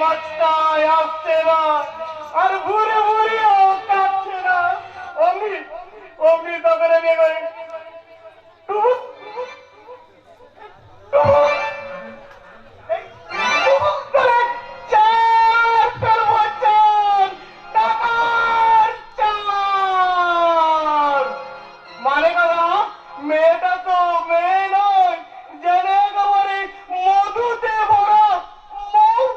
রাস্তায় আসছে না, আর ঘুরে ঘুরেও কাটছে না। অমনি অমনি তখন আমি করে টুক টুক এই টুক করে চার ফেলবো, চার টাকার চার। মানে কথা, মেয়েটা তো মেয়ে নয়, জেনে একেবারে মধুতে ভরা মৌচাক।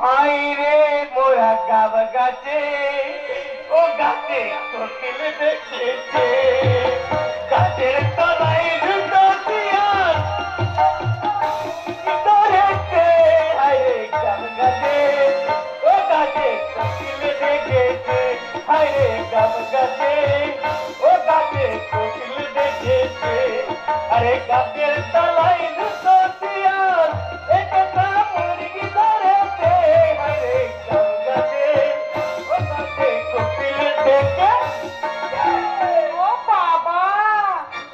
হাই রে মোরা গাব গাছে, ও গাছে কোকিল দেখেছে, গাছের তলায় দুটো শিয়াল ধরেছে। হাই রে গাব গাছে, ও গাছে কোকিল দেখেছে, হাই রে গাব গাছে, ও গাছে কোকিল দেখেছে। আরে গাছের তলায় দুটো শিয়াল একটা মুরগি ধরেছে, হাই রে গাব গাছে, ও গাছে কোকিল দেখেছে। ও বাবা,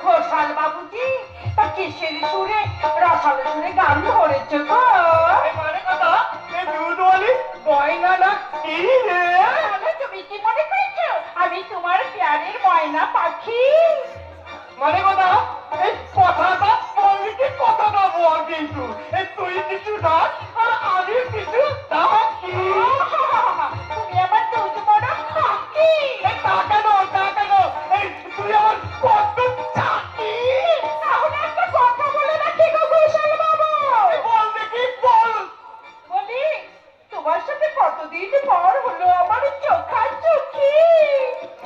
ঘোষাল বাবুজি, তা কিসের সুরে রসালো সুরে গান ধরেছে গো? মানে কথা, দুধ বলি গয়না না কি রে? তাহলে তুমি কি মনে করেছো আমি তোমার প্যারের ময়না পাখি? মানে কথা, এই কথাটা বললি কি কথাটা বল, কিন্তু এই তুই কিছু ডাক আর আমি কিছু ডাকি। তুমি আমার দুধ বড় পাখি। এই টাকা দাও, টাকা দাও, এই তুই আমার কত চাকরি। তাহলে একটা কথা বলে রাখি গো ঘোষাল বাবু। বল দেখি, বল। বলি, তোমার সাথে কতদিন পর হলো আমার চোখাচোখি।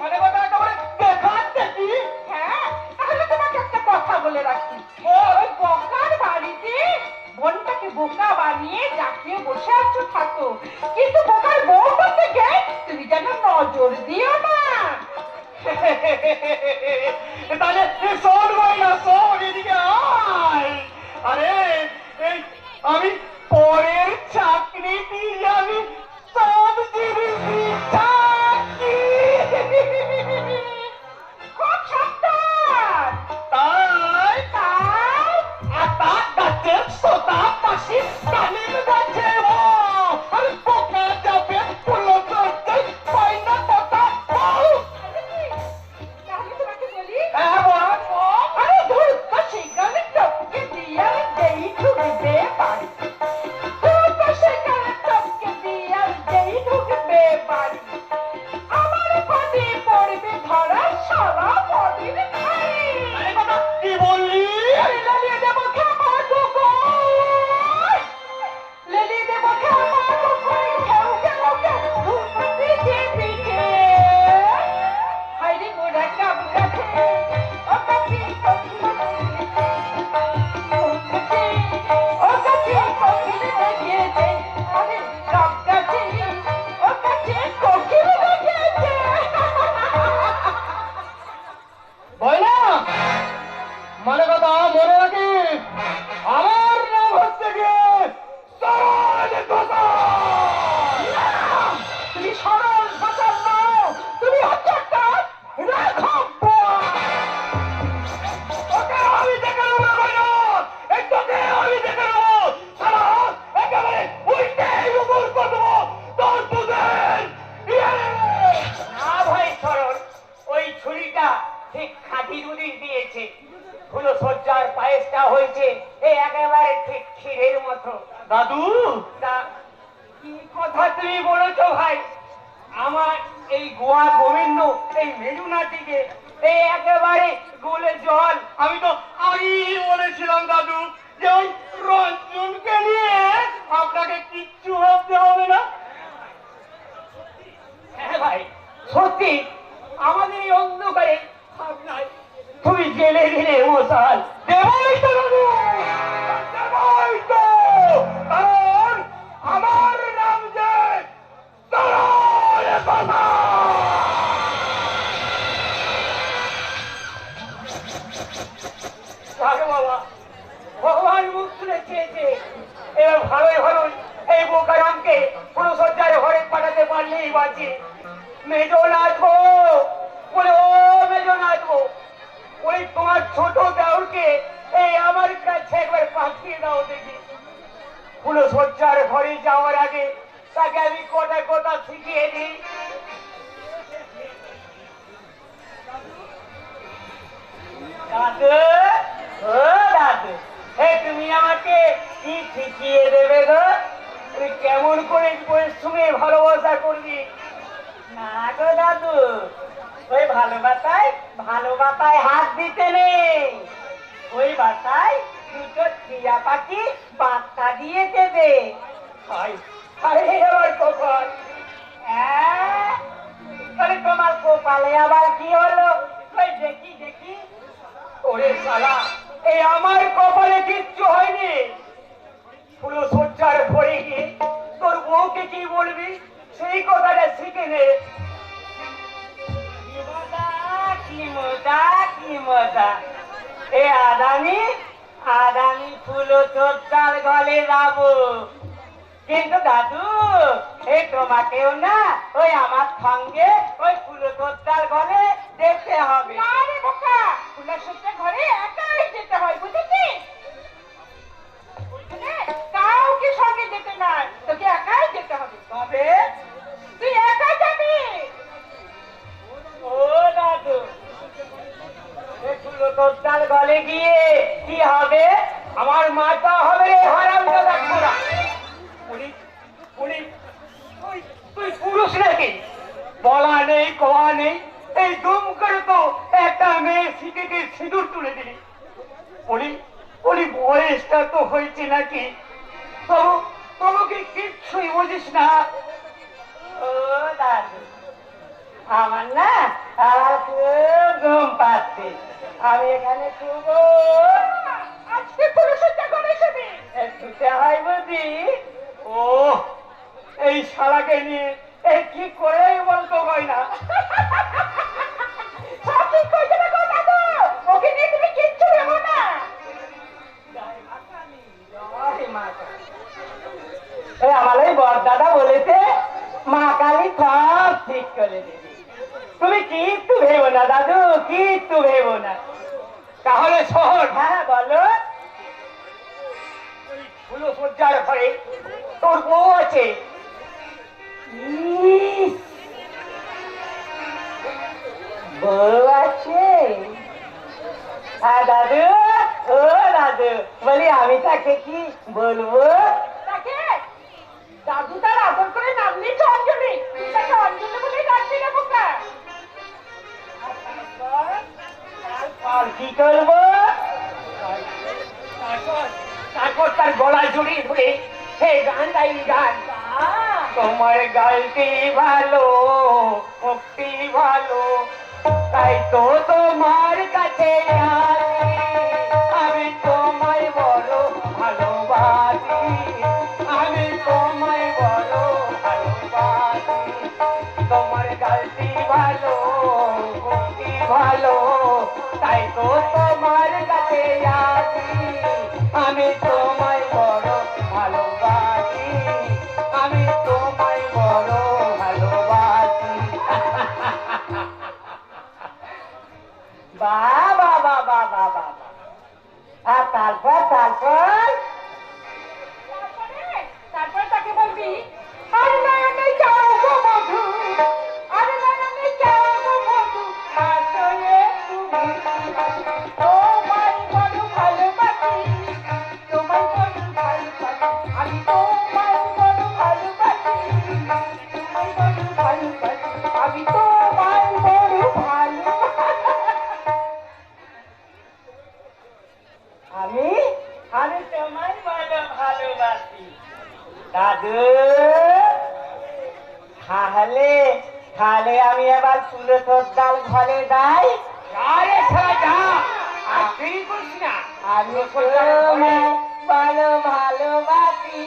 মানে কথা একেবারে দেখার দেখি। হ্যাঁ, তাহলে তোমাকে একটা কথা বলে রাখি। ওই বকার বাড়িতে বোনটাকে বোকা বানিয়ে জাকিয়ে বসে আছো থাকো, কিন্তু বোকার বউটা থেকে তুমি যেন নজর দিও না। তাহলে শোন গয়না, শোন, এদিকে আয়। আরে এই আমি পরের চাকরি দিয়ে আমি সব জিনিস থাকি। খুব সাবধান। তাই তাই আতা গাছের সোতা পাশি কালিম গাছে ও আর পোকা যাবে ফুল করতে পাই না কথা বল। তাহলে তোমাকে বলি, হ্যাঁ বল, বল। আরে ধুর তো সেখানে টপকে দিয়ে আর যেই ঢুকবে বাড়ি, ধুর তো সেখানে টপকে দিয়ে আর যেই ঢুকবে বাড়ি, আমার পদে পড়বে ধরা সারা পদের খাই। আরে কথা কি বললি? লেলিয়ে দেবো খেপা কুকুর, লেলিয়ে দেবো খেপা কুকুর, ঘেউ ঘেউ ঘেউ ঘুরপাতে যে পিঠে। হায়রে মোরা গাব গাছে, ও গাছে কোকিল দেখেছে, ও গাছে কোকিল দেখেছে, আরে গাব গাছে, ও গাছে কোকিল দেখেছে। বয়না, মানে কথা মনে রাখিস, আমার নাম হচ্ছে গিয়ে সরল কথা। তুমি সরল সচল নও, তুমি হচ্ছে একটা রাঘব। তোকে আমি দেখে নেবো বয়না, এই তোকে আমি দেখে নেবো। সারা একেবারে উল্টে উপর করবো তোর দুধের। না ভাই সরল, ওই ছুরিটা ঠিক খাঁটি দুধই দিয়েছে। ফুলো সজ্জার পায়েসটা হয়েছে এই একেবারে ঠিক ক্ষীরের মতো। দাদু, তা কি কথা তুমি বলেছো ভাই? আমার এই গোয়া গোবিন্দ এই মেজুনাটিকে এই একেবারে গোলে জল। আমি তো আগেই বলেছিলাম দাদু যে ওই রঞ্জনকে নিয়ে আপনাকে কিচ্ছু ভাবতে হবে না। হ্যাঁ ভাই, সত্যি আমাদের এই অন্ধকারে ভাবনায় তুমি জেলে দিলে মশাল। দেবই তো দাদু, দেবই তো, কারণ আমার নাম যে সরল কথা। আরে বাবা, ভগবান মুখ তুলে চেয়েছে, এবার ভালোই ভালো এই বোকারামকে পুরো সজ্জার ঘরে পাঠাতে পারলেই বাঁচি। মেজো নাচবো বলে, ও মেজো নাচবো, ওই তোমার ছোট দেওরকে এই আমার কাছে একবার পাঠিয়ে দাও দেখি। ফুলসজ্জার ঘরে যাওয়ার আগে তাকে আমি কটা কথা শিখিয়ে দিই। দাদু, ও দাদু, তুমি আমাকে কি শিখিয়ে দেবে গো? তুই কেমন করে পরিশ্রমে ভালোবাসা করবি? না গো দাদু, ওই ভালোবাসায় হাত দিতে নেই। ওই বাসায় দুটো টিয়া পাখি বাচ্চা দিয়ে দেবে। আমার কপাল। আরে তোমার কপালে আবার কি হলো? ওই দেখি দেখি। ওরে শালা, এই আমার কপালে কিচ্ছু হয়নি। ফুলসজ্জার ঘরে গিয়ে তোর বউকে কি বলবি সেই কথাটা শিখে নে। কি মজা। এ আদানি ফুলসজ্জার ঘরে যাবো, কিন্তু দাদু এই তোমাকেও না ওই আমার সঙ্গে ওই ফুলসজ্জার ঘরে যেতে হবে। আরে বোকা, ফুলসজ্জার ঘরে একাই যেতে হয়, বুঝেছিস? কাউকে সঙ্গে যেতে নাই, তোকে একাই যেতে হবে। তবে তুই একা যাবি? ও দাদু, এই ফুলসজ্জার ঘরে গিয়ে কি হবে? আমার মাথা হবে হারামজাদা ঘোড়া। তুই পুরুষ নাকি? বলা নেই কোয়া নেই, এই দুম করে তো একটা মেয়ে সিটিতে সিঁদুর তুলে দিলি। বলি বয়সটা তো হয়েছে নাকি? তবু কি কিচ্ছুই বুঝিস না? ও দাদু, আমার না খুব ঘুম পাচ্ছে, আমি এখানে খুব আজকে ফুলসজ্জা ঘরে যাবি? শুতে হয় বুঝি। ও এই শালাকে নিয়ে এই কি করে বলতো গয়না। সব ঠিক হয়ে যাবে গো দাদু, ওকে নিয়ে তুমি কিচ্ছু ভেবো না। আমার এই বড়দাদা বলেছে মা কালী সব ঠিক করে দেবে। তুমি কিচ্ছু ভেবো না দাদু, কিচ্ছু ভেবো না। তাহলে শহর। হ্যাঁ বলো। ফুলসজ্জার ঘরে তোর বউ আছে। বউ আছে? হ্যাঁ দাদু, ও দাদু, বলি আমি তাকে কি বলবো? তাকে দাদু তার আদর করে নাম নিয়েছে অঞ্জলি, তুই তাকে অঞ্জলি বলেই ডাকবি না বোকা। আর কি করবো? তারপর তার গলায় জড়িয়ে ধরে হে গান গাইলি গান। তোমার গাইতে ভালো, মুক্তি ভালো, তাই তো তোমার কাছে আমি তোমায় বড় ভালোবাসি, আমি তোমায় বড় ভালোবাসি। তোমার গাইতে ভালো, মুক্তি ভালো, তাই তো তোমার কাছে আসি, আমি তোমায় বড় ভালোবাসি, আমি তোমায় বড় ভালোবাসি। বাবা বাবা বাবা। আর তারপর তারপরে তাকে বলবি, আরে নয়নে যাও গো মধু, আরে নয়নে যাও গো মধু, আসলে তুমি তোমায় বড় ভালোবাসি, তোমায় বড় ভালোবাসি, আমি তোমায় বড় ভালোবাসি, তোমায় বড় ভালোবাসি, আমি তোমায় বড় ভালোবাসি। আমি তোমায় বড় ভালোবাসি। দাদু, তাহলে আমি এবার ফুলসজ্জার ঘরে যাই। আরে শালা যা, আর দেরি করিস না। আমি তোমায় বড় ভালোবাসি,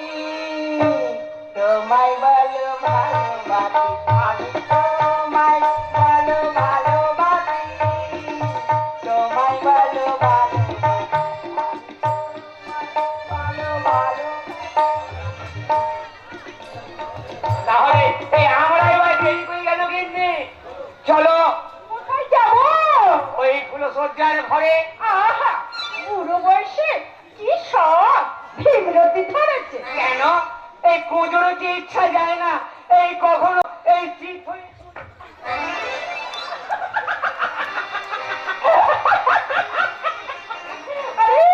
তোমায় বড় ভালোবাসি, আমি তোমায় বড় ভালোবাসি, তোমায় বড় তাহলে এই আমরা এবার দেরি করে গেল কিন্তু চলো কোথায় যাবো? ওই ফুলসজ্জার সজ্জার ঘরে। আহা, বুড়ো বয়সে কি সব ভীমরতি ধরেছে। কেন এই কুঁজোরও কি ইচ্ছা যায় না এই কখনো এই চিত হয়ে আরে,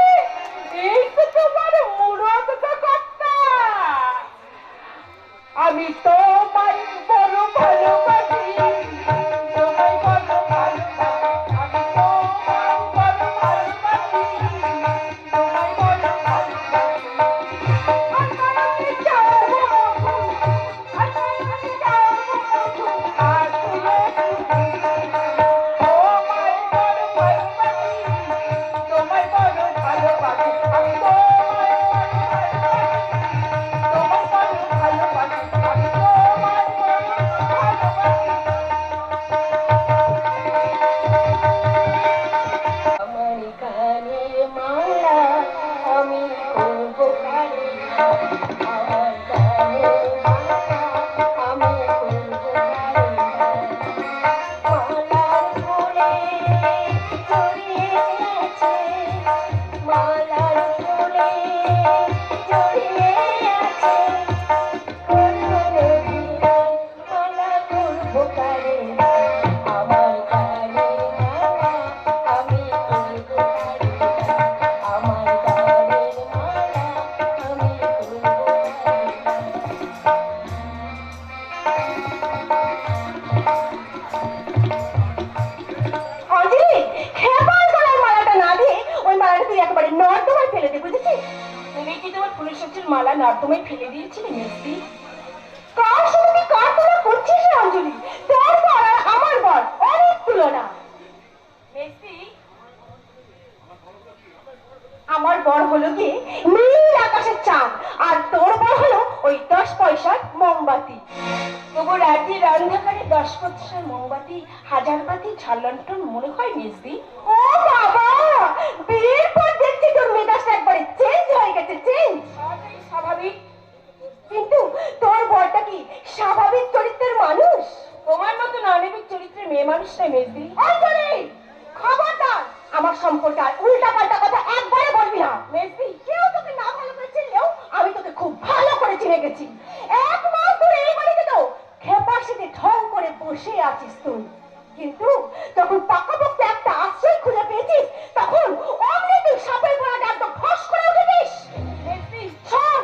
এই তো তোমার মুরদ কথা। আমি তোমায় বড় ভালোবাসি, তোমায় বড় ভালোবাসি, আমি তোমায় বড় ভালোবাসি, তোমায় বড় ভালোবাসি। আকাশে যাবো, আকাশে যাবো, আর তুলে তোমায় বড় ভালোবাসি, তোমায় বড় ভালোবাসি, আমি তোমায় বড় ভালোবাসি, তোমায় বড় ভালোবাসি, আমি তোমায় মালা নর্দমায় ফেলে দিয়েছিলে মেসি। কার সঙ্গে কার তুলনা করছিস রে অঞ্জলি? তোর বর আর আমার বর অনেক তুলনা। মেসি, আমার বর হলো কি নীল আকাশের চাঁদ, আর তোর বর হলো ওই 10 পয়সার মোমবাতি। তবু রাতের অন্ধকারে 10 পয়সার মোমবাতি, হাজার বাতি ঝালন্টন মনে হয় মেসি। ও বাবা, বিয়ের পর দেখছি তোর মেজাজটা একবারে চেঞ্জ হয়ে গেছে। চেঞ্জ স্বাভাবিক, কিন্তু তোর বরটা কি স্বাভাবিক চরিত্রের মানুষ? তোমার মতো আণবিক চরিত্রের মেয়ে মানুষ নয় মেসি। অঞ্জলি, খবরদার আমার সম্পর্কে আর উল্টা পাল্টা কথা একবারে বলবি না। মেসি, কেউ তোকে না ভালো করে চিনলেও আমি তোকে খুব ভালো করে চিনে গেছি। 1 মাস ধরে এই বাড়িতে তো খেপার সাথে ঢং করে বসে আছিস তুই, কিন্তু যখন পাকাপোক্ত একটা আশ্রয় খুঁজে পেয়েছিস তখন অমনি তুই সাপের গলাটা একদম ফস করে উঠেছিস। মেসি শোন,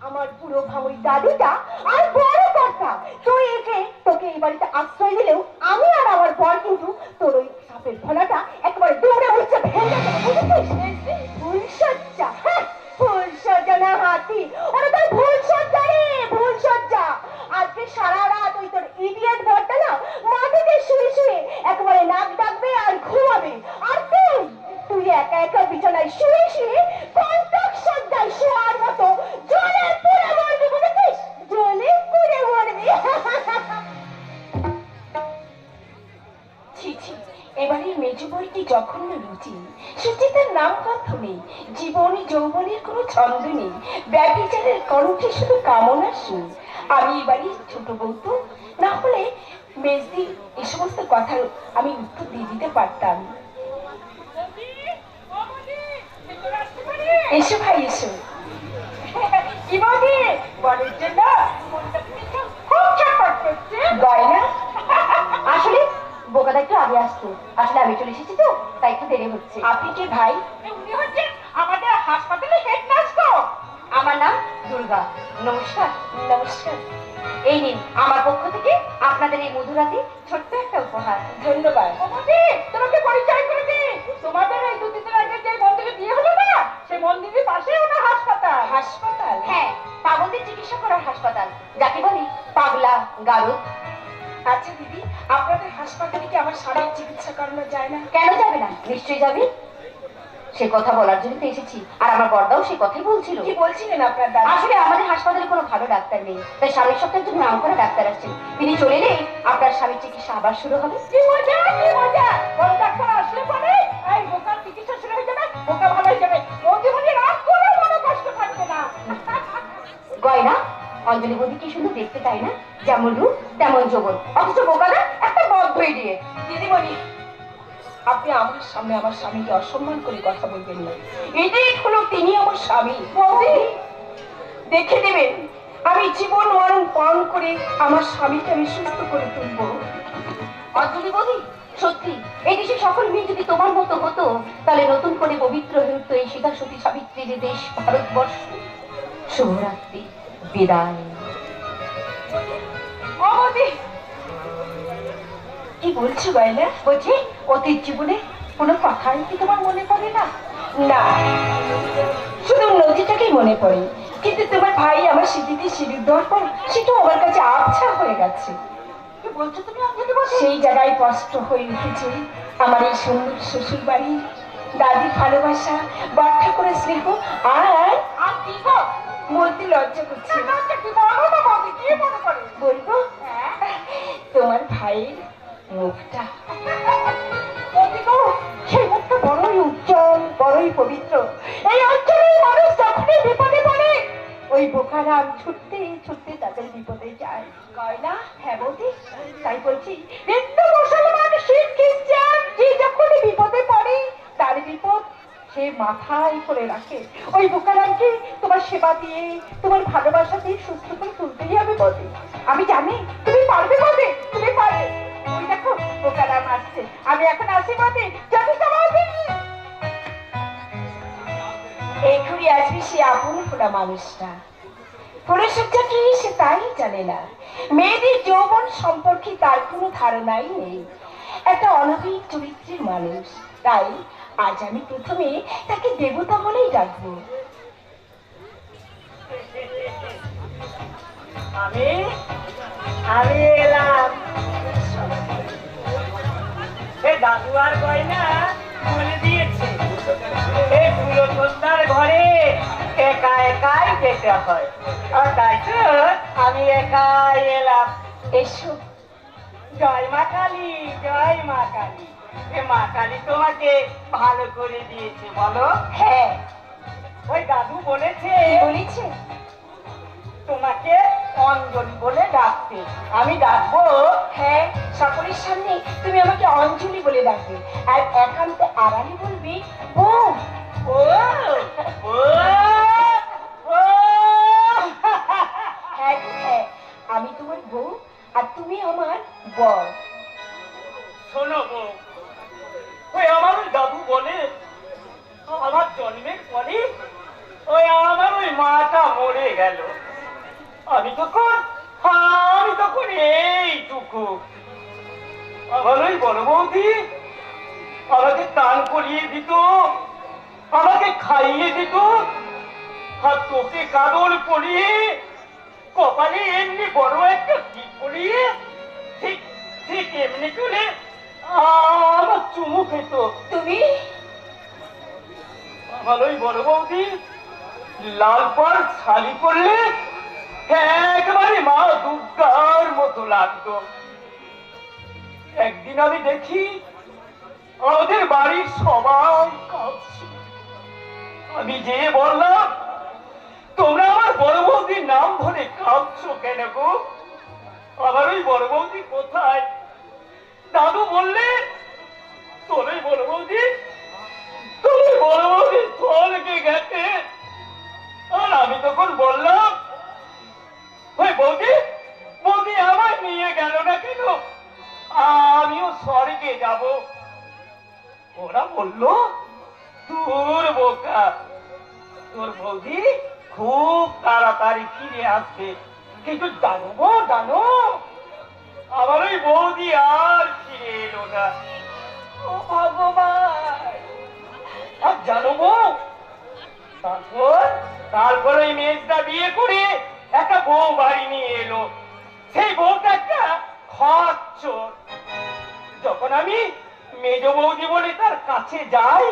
আমার পুরো ভাঙুই দাদিটা আর বড় কর্তা তুই একে তোকে এই বাড়িতে আশ্রয় দিলেও আমি আর আমার বর কিন্তু তোর ওই সাপের ফলাটা একেবারে দৌড়ে উঠছে ভেঙে দেবো, বুঝেছিস? ফুলসজ্জা, হ্যাঁ ফুলসজ্জা না হাতি, ওটা তোর ভুলসজ্জা রে, ভুলসজ্জা। আজকে সারা রাত ওই তোর ইডিয়েট বরটা না মাটিতে শুয়ে শুয়ে একেবারে নাক ডাকবে আর ঘুমাবে, আর তুই একা একা বিছানায় শুয়ে শুয়ে কন্টক সজ্জায় শোয়ার মতো জলে পুড়ে মরবি, বুঝেছিস? জলে পুড়ে মরবি। ছি ছি, এবারের মেজো বইটি জঘন্য রুচি। সুচিতার নাম গন্ধ নেই, জীবনী যৌবনের কোনো ছন্দ নেই, ব্যভিচারের কণ্ঠে শুধু কামনা সুর। আমি এবারই ছোট বউ তো, না হলে মেজদি এই সমস্ত কথার আমি উত্তর দিয়ে দিতে পারতাম। এসো ভাই এসো। কি বলি বলের জন্য গয়না? আসলে বোকাটা একটু আগে আসতো, আসলে আমি চলে এসেছি তো তাই একটু দেরি হচ্ছে। আপনি কি ভাই? উনি হচ্ছেন আমাদের হাসপাতালে হেড নার্স তো। আমার নাম দুর্গা। নমস্কার। নমস্কার। এই নিন আমার পক্ষ থেকে আপনাদের এই মধুরাতে ছোট্ট একটা উপহার। ধন্যবাদ। তোমাকে পরিচয় করে দিই, তোমাদের এই 2 দিন আগে যে মন্দিরে বিয়ে হলো না, সেই মন্দিরের পাশে ওটা হাসপাতাল। হাসপাতাল? হ্যাঁ, পাগলদের চিকিৎসা করার হাসপাতাল, যাকে বলি পাগলা গারদ। আচ্ছা দিদি, আপনাদের হাসপাতালে কি আমার স্বামীর চিকিৎসা করানো যায় না? কেন যাবে না, নিশ্চয়ই যাবে। সে কথা বলার জন্য তো এসেছি, আর আমার বড়দাও সেই কথাই বলছিল। কি বলছিলেন আপনার দাদা? আসলে আমাদের হাসপাতালে কোনো ভালো ডাক্তার নেই, তাই স্বামীর সপ্তাহে একজন নাম করা ডাক্তার আসছেন, তিনি চলে এলে আপনার স্বামীর চিকিৎসা আবার শুরু হবে। কি মজা, কি মজা! বড় ডাক্তার আসলে পরে এই বোকার চিকিৎসা শুরু হয়ে যাবে, বোকা ভালো হয়ে যাবে, ও জীবনে আর কোনো বড় কষ্ট থাকবে না। গয়না, অঞ্জলি বৌদি কি শুধু দেখতে তাই না, যেমন রূপ তেমন যৌবন, অথচ বোকা না একটা বদ্ধ ইডিয়েট। দিদিমণি, আপনি আমার সামনে আমার স্বামীকে অসম্মান করে কথা বলবেন না। এটাই হলো তিনি আমার স্বামী। বৌদি, দেখে নেবেন আমি জীবন মরণ পান করে আমার স্বামীকে আমি সুস্থ করে তুলব। অঞ্জলি বৌদি, সত্যি এই দেশের সকল মেয়ে যদি তোমার মতো হতো, তাহলে নতুন করে পবিত্র হয়ে উঠতো এই সীতা সতী সাবিত্রীর দেশ ভারতবর্ষ। শুভরাত্রি, বিদায়। বৌদি, কি বলছো বাইলা? বলছি, অতীত জীবনে কোনো কথাই কি তোমার মনে পড়ে না? না, শুধু নদীটাকেই মনে পড়ে, কিন্তু তোমার ভাই আমার স্মৃতিতে সিঁদুর দেওয়ার পর সেটাও আমার কাছে আবছা হয়ে গেছে। কি বলছো তুমি অঞ্জলি বৌদি? সেই জায়গায় কষ্ট হয়ে উঠেছে আমার এই সুন্দর শ্বশুর বাড়ি, দাদির ভালোবাসা, বড় ঠাকুরের স্নেহ, আর আর কি গো? বলতে লজ্জা করছে। কি বলো না বৌদি, কি মনে পড়ে? বলবো তোমার ভাইয়ের মুখটা। বৌদি গো, সেই মুখটা বড়ই উজ্জ্বল, বড়ই পবিত্র। এই অঞ্চলের মানুষ যখনই বিপদে পড়ে, ওই বোকারাম ছুটতে ছুটতে তাদের বিপদে যায়। কয়লা, হ্যাঁ বৌদি, তাই বলছি, হিন্দু মুসলমান শিখ খ্রিস্টান যে যখনই বিপদে পড়ে, তার বিপদ সে মাথায় করে রাখে। ওই বোকারামকে তোমার সেবা দিয়ে, তোমার ভালোবাসা দিয়ে সুস্থ করে তুলতেই হবে বৌদি। আমি জানি তুমি পারবে বৌদি, তুমি পারবে। ওই দেখো বোকারাম আসছে, আমি এখন আসি বৌদি, জানি তো বৌদি। এই ঘুরে আসবে সে আপন ফোলা মানুষটা। পরিসজ্জা কি সে তাই জানে না, মেয়েদের যৌবন সম্পর্কে তার কোনো ধারণাই নেই। একটা অনভিক চরিত্রের মানুষ, তাই আজ আমি প্রথমে তাকে দেবতা বলেই ডাকবো। আমি আমি এলাম। এ দাদু আর গয়না বলে দিয়েছে এই ফুলসজ্জার ঘরে একা একাই যেতে হয়, আর তাই তো আমি একাই এলাম। এসো। জয় মা কালী, জয় মা কালী। এ মা কালী তোমাকে ভালো করে দিয়েছে বলো। হ্যাঁ, ওই দাদু বলেছে কি বলেছে? তোমাকে অঞ্জলি বলে ডাকতে। আমি ডাকবো। হ্যাঁ, সকলের সামনে তুমি আমাকে অঞ্জলি বলে ডাকবে, আর একান্তে আড়ালে বলবি বউ। ও ও ও হ্যাঁ গো, হ্যাঁ, আমি তোমার বউ আর তুমি আমার বর। শোনো গো, ওই আমার ওই দাদু বলে আমার জন্মের পরে ওই আমার ওই মাটা মরে গেল। আমি তখন এইটুকু। আমার ওই বড় বৌদি আমাকে দান করিয়ে দিত, আমাকে খাইয়ে দিত, আর তোকে কাদর পরিয়ে কপালে এমনি বড় একটা টিপ পরিয়ে ঠিক ঠিক এমনি করে আমার চুমু খেত। তুমি আমার ওই বড় বৌদি লাল পাড় শাড়ি পরলে একেবারে মা দুর্গার মতো লাগতো। একদিন আমি দেখি আমাদের বাড়ির সবাই কাঁদছে। আমি যেয়ে বললাম, তোমরা আমার বড় বৌদির নাম ধরে কাঁদছো কেন গো? আমার ওই বড় বৌদি কোথায়? দাদু বললেন, তোর ওই বড় বৌদি স্বর্গে গেছে। আর আমি তখন বললাম, ওই বৌদি আমায় নিয়ে গেল না কেন? আমিও স্বর্গে যাব। ওরা বলল, তোর বোকা, তোর বৌদি খুব তাড়াতাড়ি ফিরে আসবে। কিন্তু জানো আমার ওই বৌদি আর ফিরে এলো না। ও ভগবান! আর জানো বউ, তারপর ওই মেজদা বিয়ে করে একটা বউ বাড়ি নিয়ে এলো। সেই বউটা একটা খচ্চর। যখন আমি মেজ বৌদি বলে তার কাছে যাই,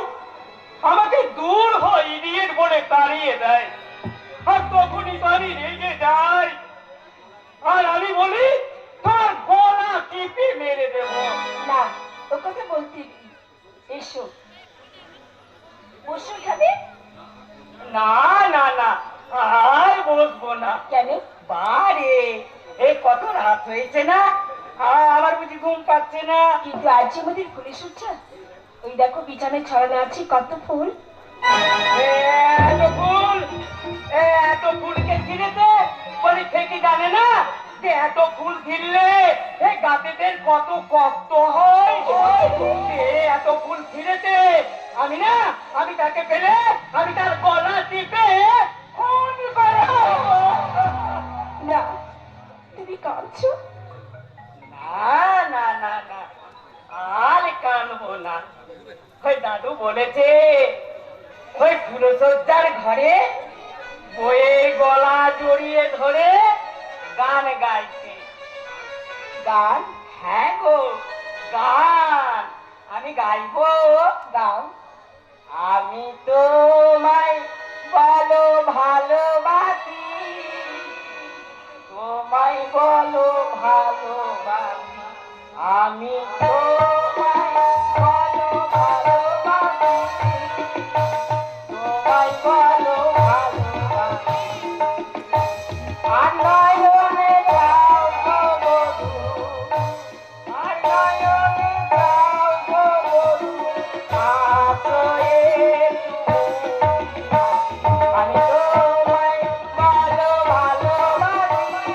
আমাকে দূর হয় ইডিয়েট বলে তাড়িয়ে দেয়। আর তখনই বাড়ি রেগে যায়, আর আমি বলি তার গলা টিপে মেরে দেব। না, ও কথা বলতে নেই। এসো, বসো খাবে? না না না, আর বসবো না। কেন? বারে এই কত রাত হয়েছে না, আমার বুঝি ঘুম পাচ্ছে না। কিন্তু আজ যে আমাদের পুলিশ উঠছে, ওই দেখো বিছানায় ছড়ানো আছে কত ফুল। এত ফুল, এত ফুলকে ছিঁড়েছে বলি থেকে জানে না যে এত ফুল ছিঁড়লে এই গাছেদের কত কষ্ট হয়। এত ফুল ছিঁড়েছে, আমি না, আমি তাকে পেলে আমি তার গলা টিপে খুন করব। না, তুমি কাঁদছো? না না না না, আর কানবো না। ওই দাদু বলেছে ওই ফুলসজ্জার ঘরে বইয়ের গলা জড়িয়ে ধরে গান গাইছে। গান? হ্যাঁ গো, গান আমি গাইবো। গাও। আমি তোমায় বলো ভালোবাসি, তোমায় বলো ভালোবাসি, আমি তোমায় বলো ভালোবাসি, তোমায় বলো ভালোবাসি। আর নয়নে যাও গো বধূ, আর নয়নে যাও গো বধূ, আশ্রয়ে আমি তোমায় বলো ভালোবাসি,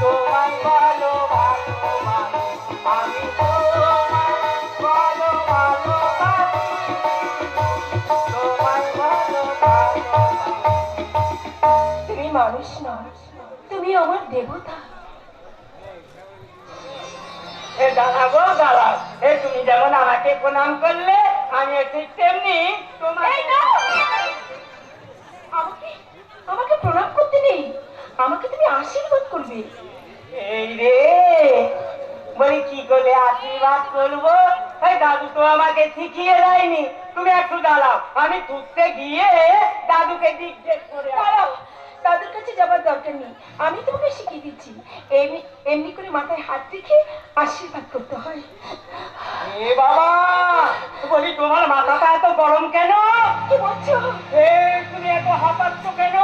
তোমায় বলো ভালোবাসি, আমি তোমায় বলো ভালোবাসি, তোমায় বলো ভালোবাসি। তুমি মানুষ নয়, তুমি আমার দেবতা। এ দাঁড়াবো দাঁড়াও, এ তুমি যেমন আমাকে প্রণাম করলে আমি ঠিক তেমনি তোমাকে। এই না! আমাকে আমাকে প্রণাম করতে নেই, আমাকে তুমি আশীর্বাদ করবে। এই রে, বলি কি করে আশীর্বাদ করবো? এই দাদু তো আমাকে শিখিয়ে দেয়নি। তুমি একটু দাঁড়াও, আমি ছুটতে গিয়ে দাদুকে জিজ্ঞেস করে আসি। দাঁড়াও, দাদুর কাছে যাবার দরকার নেই, আমি তোমাকে শিখিয়ে দিচ্ছি। এমনি এমনি করে মাথায় হাত রেখে আশীর্বাদ করতে হয়। এ বাবা, বলি তোমার মাথাটা এত গরম কেন? কি বলছো? এ তুমি এত হাঁপাচ্ছ কেন?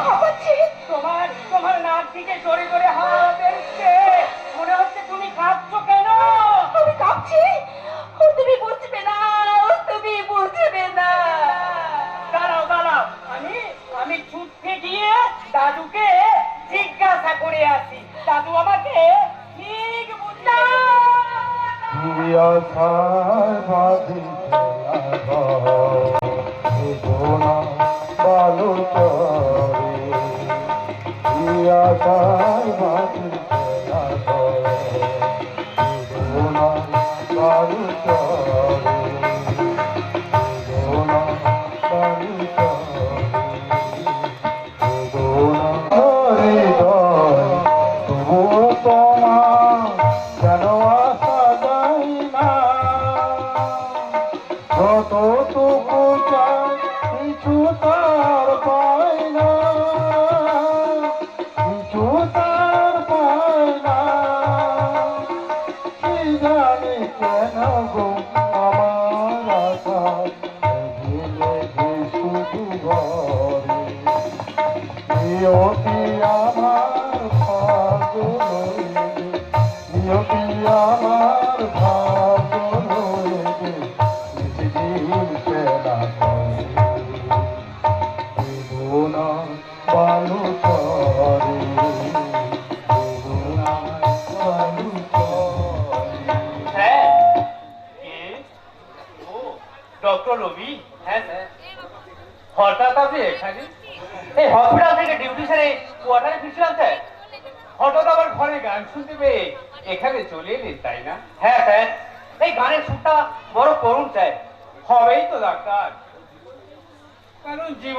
হাঁপাচ্ছি? তোমার তোমার নাক দিকে জোরে জোরে হাওয়া বেরোচ্ছে, মনে হচ্ছে তুমি কাঁপছো কেন? আমি কাঁপছি? ও তুমি বুঝবে না, ও তুমি বুঝবে না। দাঁড়াও দাঁড়াও, আমি ছুটতে গিয়ে দাদুকে জিজ্ঞাসা করে আসি। দাদু আমাকে ঠিক বুঝা। আশায় বাঁধিতে ঘোনা বালু চরে, আশায় বাঁধিতে ঘোনা বালু চরে, ঘোনা বালু চরে, তবুও তোমার কেন আসা যায় না, যতটুকু চাই কিছু তার পাই না, কিছু তার পাই না, কি জানি কেন গো আমার আশা লেগে শুধু ঘরে, নিয়তি আমার ভাগ্য লইবে, নিয়তি আমার ভাগ্য লইবে, কিছুদিন সেনা করে না বালু করে, না বালু করে। হ্যাঁ, কে? ও ডক্টর রবি। হ্যাঁ স্যার। হঠাৎ আপনি এখানে? এই হসপিটাল থেকে ডিউটি সেরে কোয়ার্টারে ফিরছিলাম স্যার। হঠাৎ আবার ঘরে গান শুনতে পেয়ে এখানে চলে এলেন, তাই না? হ্যাঁ স্যার, এই গানের সুরটা বড় করুণ স্যার। হবেই তো ডাক্তার, কারণ জীবন